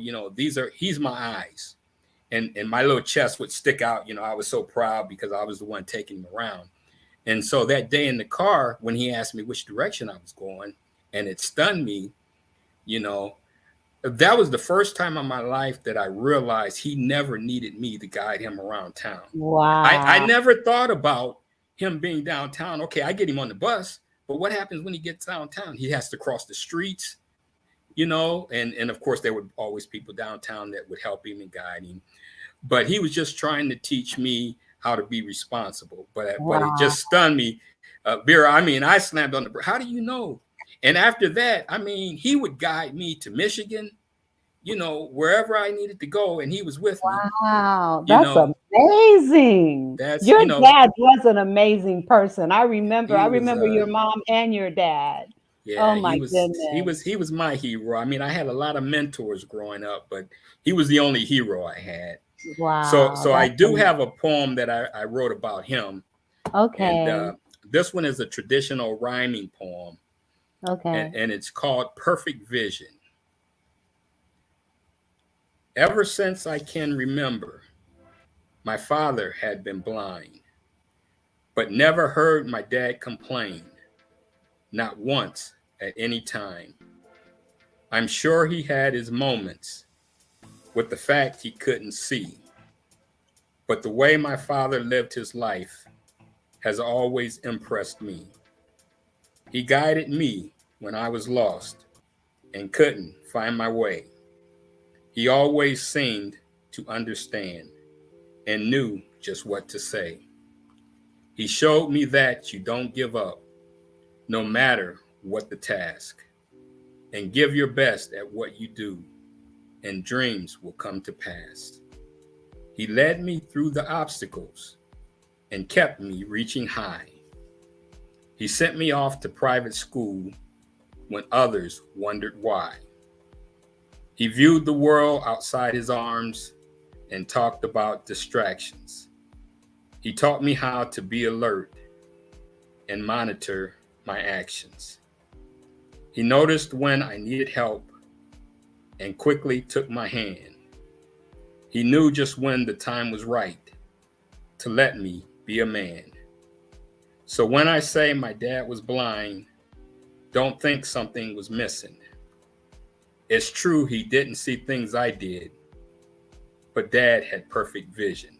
he's my eyes. And my little chest would stick out. I was so proud because I was the one taking him around. And so that day in the car, when he asked me which direction I was going, and it stunned me, that was the first time in my life that I realized he never needed me to guide him around town. Wow. I never thought about him being downtown. Okay, I get him on the bus, but what happens when he gets downtown? He has to cross the streets, and of course there were always people downtown that would help him and guide him. But he was just trying to teach me how to be responsible. But it just stunned me. Vera, I slammed on the brakes. How do you know? And after that, he would guide me to Michigan, wherever I needed to go, and he was with me. Wow, that's amazing. Your dad was an amazing person. I remember your mom and your dad. Yeah, oh my goodness. He was my hero. I had a lot of mentors growing up, but he was the only hero I had. Wow. So I do have a poem that I wrote about him. Okay. And this one is a traditional rhyming poem. Okay. And it's called Perfect Vision. Ever since I can remember, my father had been blind, but never heard my dad complain, not once at any time. I'm sure he had his moments with the fact he couldn't see, but the way my father lived his life has always impressed me. He guided me when I was lost and couldn't find my way. He always seemed to understand and knew just what to say. He showed me that you don't give up, no matter what the task, and give your best at what you do, and dreams will come to pass. He led me through the obstacles and kept me reaching high. He sent me off to private school when others wondered why. He viewed the world outside his arms and talked about distractions. He taught me how to be alert and monitor my actions. He noticed when I needed help and quickly took my hand. He knew just when the time was right to let me be a man. So when I say my dad was blind, don't think something was missing. It's true he didn't see things I did, but Dad had perfect vision.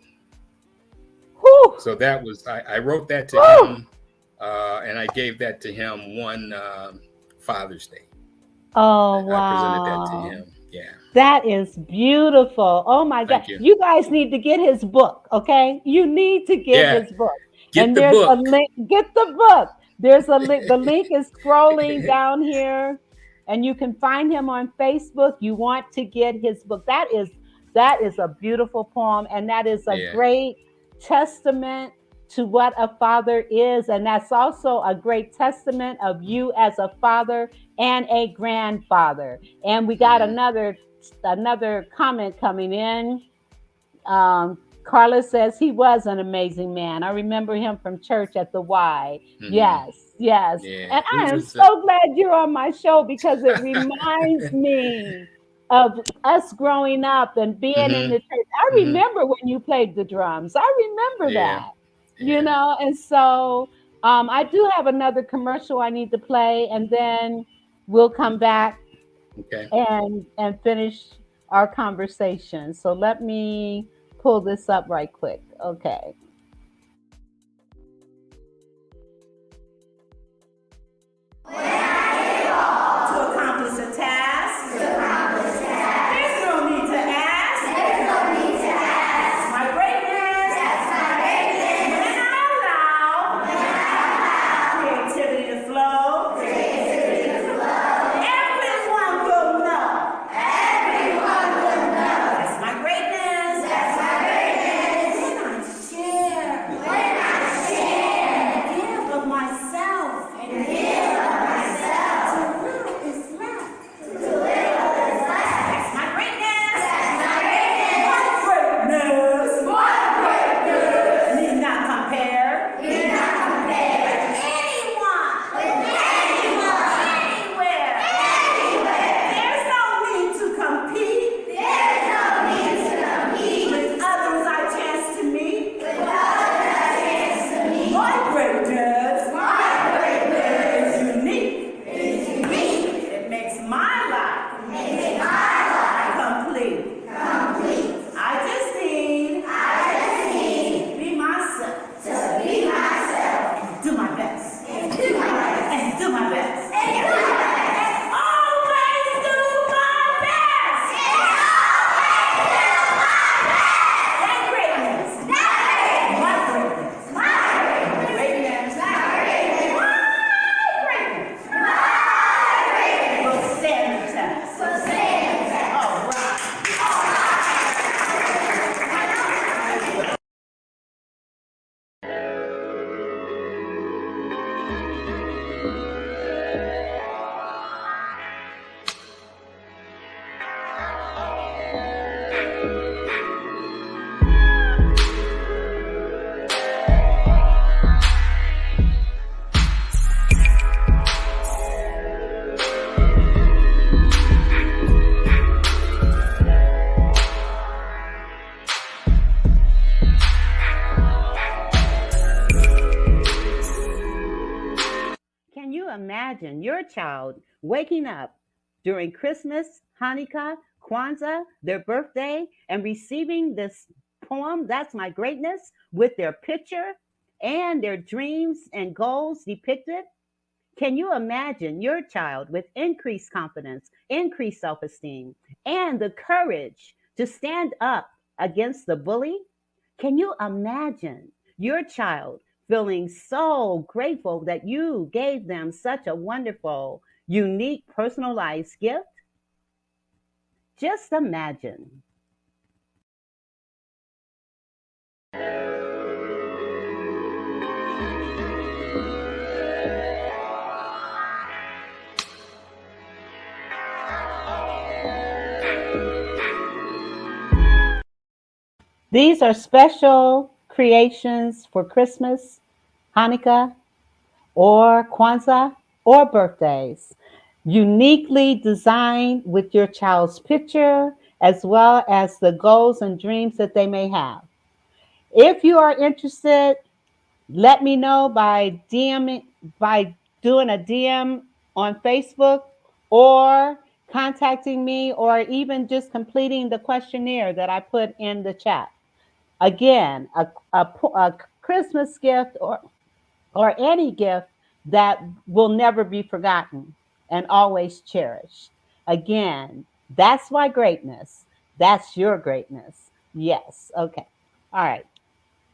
Whew. So that was, I wrote that to him, and I gave that to him one Father's Day. Oh, wow. I presented that to him. Yeah. That is beautiful. Oh my God. You guys need to get his book, okay? You need to get his book. Get the book. A link. Get the book. There's a link. The link is scrolling down here, and you can find him on Facebook. You want to get his book. That is a beautiful poem, and that is a great testament to what a father is. And that's also a great testament of you as a father and a grandfather. And we got Mhm. another comment coming in. Carla says he was an amazing man. I remember him from church at the Y. Mhm. Yes, yes. Yeah, And he I am was. so glad you're on my show because it reminds me of us growing up and being in Mhm. the church. I Mhm. remember when you played the drums. I remember Yeah. that, Yeah. and so I do have another commercial I need to play, and then we'll come back Okay. and finish our conversation. So let me pull this up right quick. Okay. To accomplish a task. There's no need to ask. My greatness. When I allow creativity to flow, everyone will know. That's my greatness. When I share, give of myself. That's my greatness. My greatness. Need not compare. Anywhere. There's no need to compete. With others I chance to meet. My greatness is unique. It makes my life complete. I just need to be myself. Do my best. And do my best. Always do my best. That greatness. My greatness. Greatness. My greatness. Will stand the test. All right. Can you imagine your child waking up during Christmas, Hanukkah, Kwanzaa, their birthday, and receiving this poem, That's My Greatness, with their picture and their dreams and goals depicted? Can you imagine your child with increased confidence, increased self esteem, and the courage to stand up against the bully? Can you imagine your child feeling so grateful that you gave them such a wonderful, unique, personalized gift? Just imagine. These are special creations for Christmas, Hanukkah, or Kwanzaa, or birthdays, uniquely designed with your child's picture as well as the goals and dreams that they may have. If you are interested, let me know by DM by doing a DM on Facebook or contacting me or even just completing the questionnaire that I put in the chat. Again, a Christmas gift or any gift that will never be forgotten and always cherished. Again, that's my greatness. That's your greatness. Yes. Okay. All right.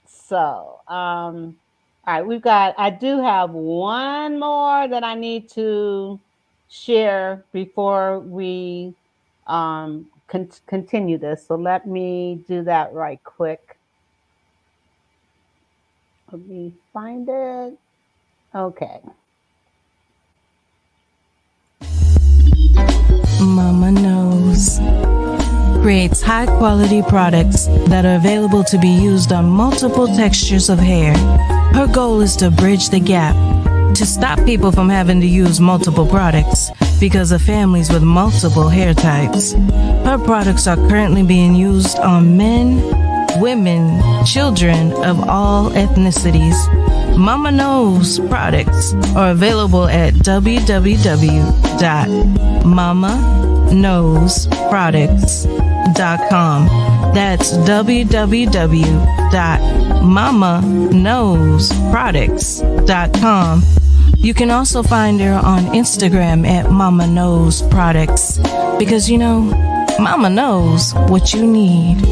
So, all right, I do have one more that I need to share before we continue this. So let me do that right quick. Let me find it. Okay. Mama Knows creates high quality products that are available to be used on multiple textures of hair. Her goal is to bridge the gap to stop people from having to use multiple products because of families with multiple hair types. Her products are currently being used on men, women, children of all ethnicities. Mama Knows products are available at www.mamaknowsproducts.com. That's www.mamaknowsproducts.com. You can also find her on Instagram at Mama Knows Products because, you know, Mama knows what you need.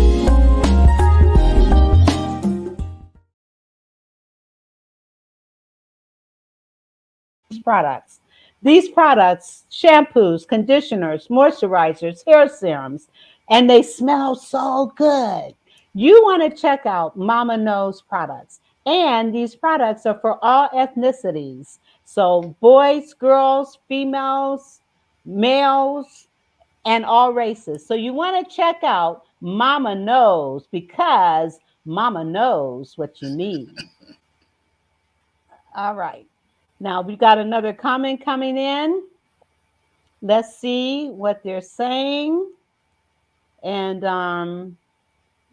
Products. These products, shampoos, conditioners, moisturizers, hair serums, and they smell so good. You want to check out Mama Knows products. And these products are for all ethnicities. So boys, girls, females, males, and all races. So you want to check out Mama Knows because Mama knows what you need. All right. Now we got another comment coming in. Let's see what they're saying. And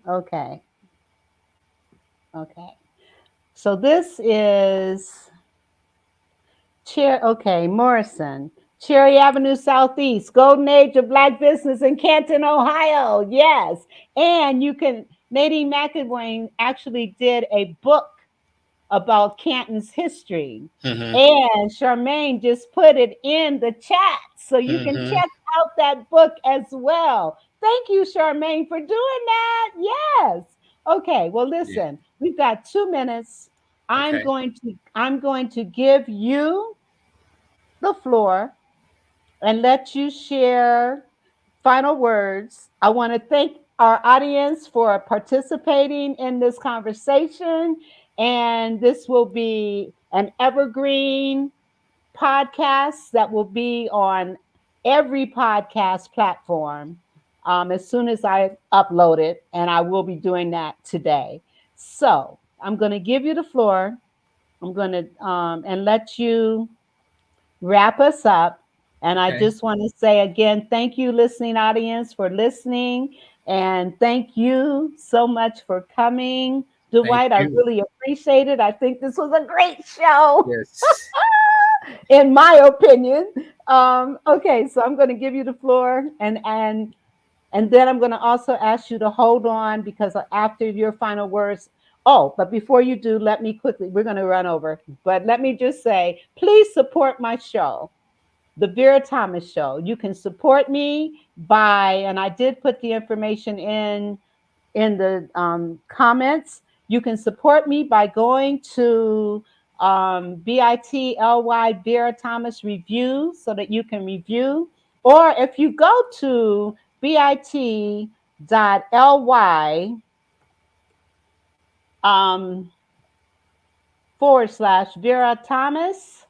okay. Okay. So this is Morrison. Cherry Avenue Southeast, Golden Age of Black Business in Canton, Ohio. Yes. And Nadine McElwain actually did a book about Canton's history. Mm-hmm. And Charmaine just put it in the chat. So you can check out that book as well. Thank you, Charmaine, for doing that. Yes. Okay. Well, listen, we've got 2 minutes. I'm going to give you the floor and let you share final words. I want to thank our audience for participating in this conversation. And this will be an evergreen podcast that will be on every podcast platform as soon as I upload it. And I will be doing that today. So I'm going to give you the floor. I'm going to and let you wrap us up. And I just want to say again, thank you, listening audience, for listening. And thank you so much for coming. Dwight, I really appreciate it. I think this was a great show. Yes. In my opinion. Okay, so I'm going to give you the floor. And then I'm going to also ask you to hold on because after your final words, but before you do, we're going to run over, but let me just say, please support my show, The Vera Thomas Show. You can support me and I did put the information in the comments. You can support me by going to BITLY Vera Thomas Review so that you can review. Or if you go to bit.ly /Vera Thomas,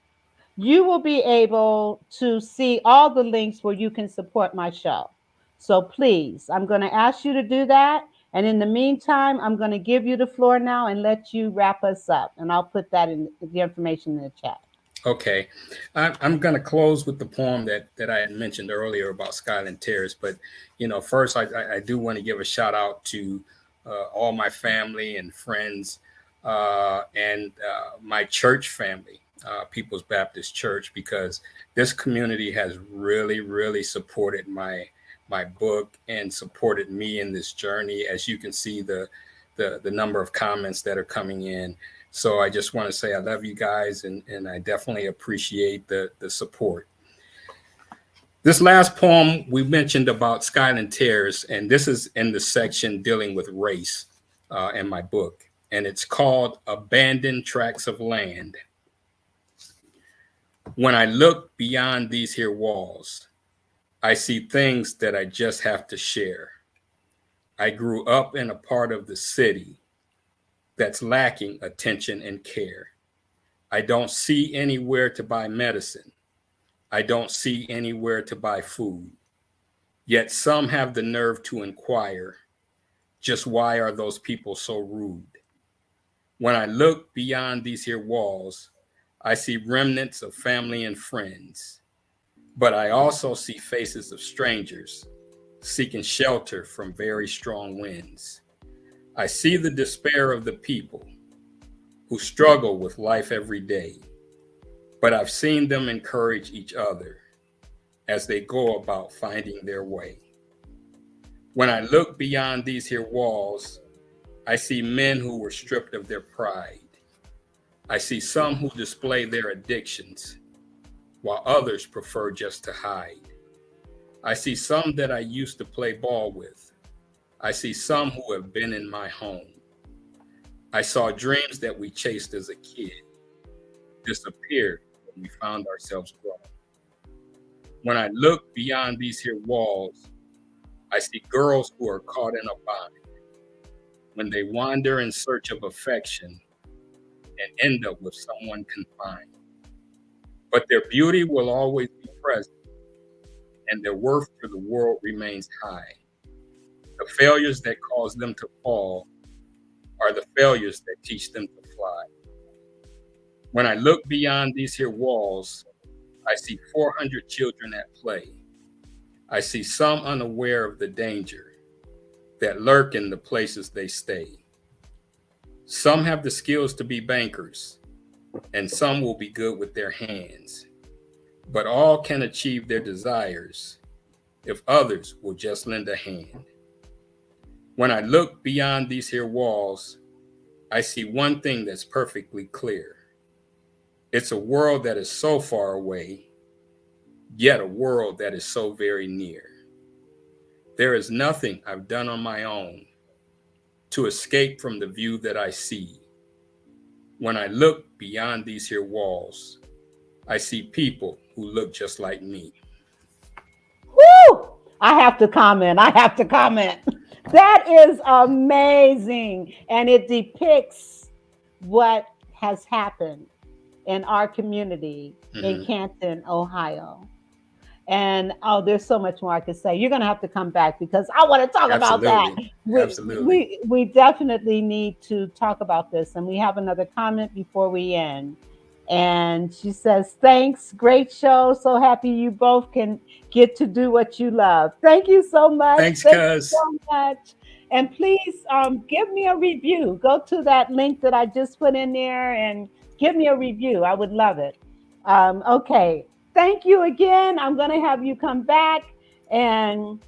you will be able to see all the links where you can support my show. So please, I'm going to ask you to do that. And in the meantime, I'm going to give you the floor now and let you wrap us up. And I'll put that in the information in the chat. Okay. I'm going to close with the poem that I had mentioned earlier about Skyland Terrace. But, first, I do want to give a shout out to all my family and friends and my church family, People's Baptist Church, because this community has really, really supported my book and supported me in this journey. As you can see, the number of comments that are coming in. So I just want to say I love you guys, and I definitely appreciate the support. This last poem we mentioned about Skyland Terrace, and this is in the section dealing with race in my book, and it's called Abandoned Tracts of Land. When I look beyond these here walls, I see things that I just have to share. I grew up in a part of the city that's lacking attention and care. I don't see anywhere to buy medicine. I don't see anywhere to buy food. Yet some have the nerve to inquire, just why are those people so rude? When I look beyond these here walls, I see remnants of family and friends, but I also see faces of strangers seeking shelter from very strong winds. I see the despair of the people who struggle with life every day, but I've seen them encourage each other as they go about finding their way. When I look beyond these here walls, I see men who were stripped of their pride. I see some who display their addictions, while others prefer just to hide. I see some that I used to play ball with. I see some who have been in my home. I saw dreams that we chased as a kid disappear when we found ourselves grown. When I look beyond these here walls, I see girls who are caught in a bind when they wander in search of affection and end up with someone confined. But their beauty will always be present, and their worth to the world remains high. The failures that cause them to fall are the failures that teach them to fly. When I look beyond these here walls, I see 400 children at play. I see some unaware of the danger that lurk in the places they stay. Some have the skills to be bankers, and some will be good with their hands. But all can achieve their desires if others will just lend a hand. When I look beyond these here walls, I see one thing that's perfectly clear. It's a world that is so far away, yet a world that is so very near. There is nothing I've done on my own to escape from the view that I see. When I look beyond these here walls, I see people who look just like me. Woo! I have to comment. That is amazing. And it depicts what has happened in our community in Canton, Ohio. And there's so much more I could say. You're going to have to come back because I want to talk about that. We definitely need to talk about this. And we have another comment before we end. And she says, thanks, great show. So happy you both can get to do what you love. Thank you so much. Thanks, Thank cuz. you so much. And please give me a review. Go to that link that I just put in there and give me a review. I would love it. Okay. Thank you again. I'm going to have you come back. And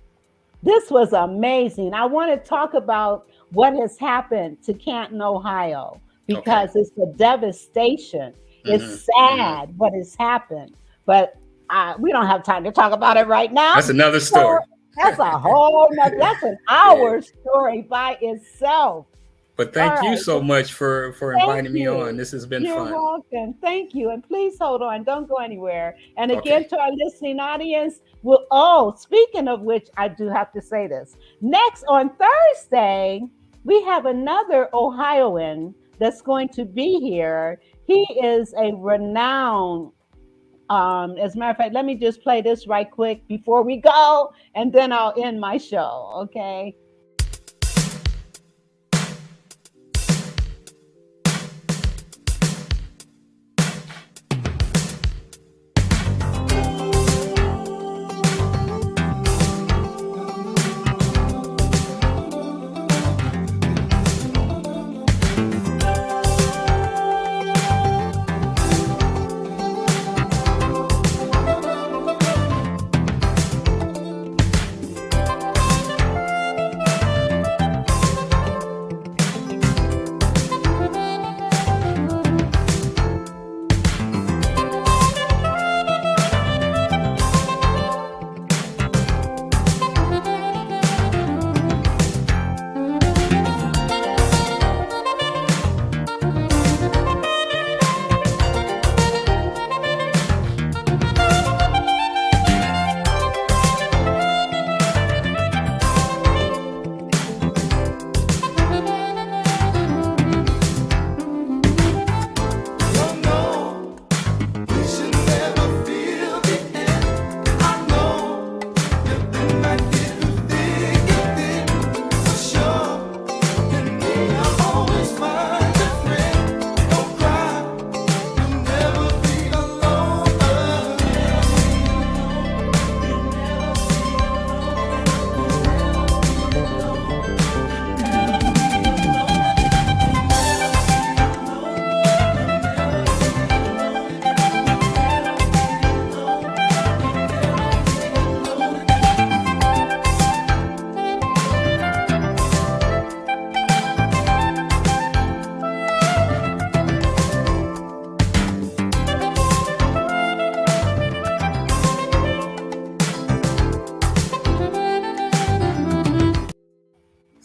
this was amazing. I want to talk about what has happened to Canton, Ohio, because it's a devastation. It's sad what has happened, but we don't have time to talk about it right now. That's another story. So that's a whole nother, that's an hour story by itself. But thank you so much for inviting me on. This has been fun. You're welcome. Thank you. And please hold on. Don't go anywhere. And again, to our listening audience, speaking of which, I do have to say this. Next, on Thursday, we have another Ohioan that's going to be here. He is a renowned, as a matter of fact, let me just play this right quick before we go, and then I'll end my show, okay?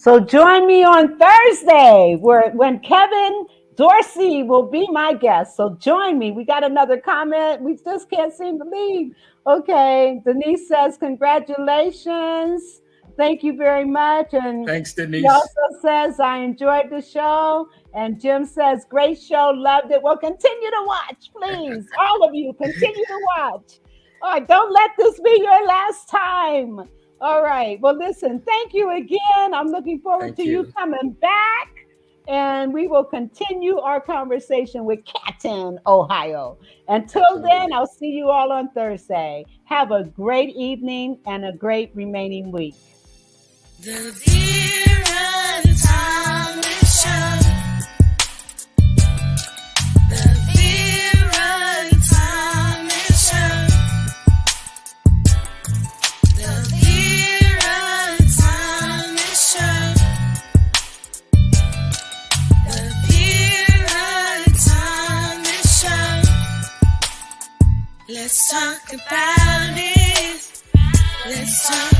So join me on Thursday when Kevin Dorsey will be my guest. So join me. We got another comment. We just can't seem to leave. Okay. Denise says, congratulations. Thank you very much. And Thanks, he Denise. also says, I enjoyed the show. And Jim says, great show. Loved it. Well, continue to watch, please. All of you, continue to watch. All right. Don't let this be your last time. All right. Well, listen, thank you again. I'm looking forward to you coming back. And we will continue our conversation with Canton, Ohio. Until then, I'll see you all on Thursday. Have a great evening and a great remaining week. The Vera and Tommy Show. The Vera and Tommy Show. The Vera and Tommy Show. The Vera and Tommy Show. Let's talk about it. Let's talk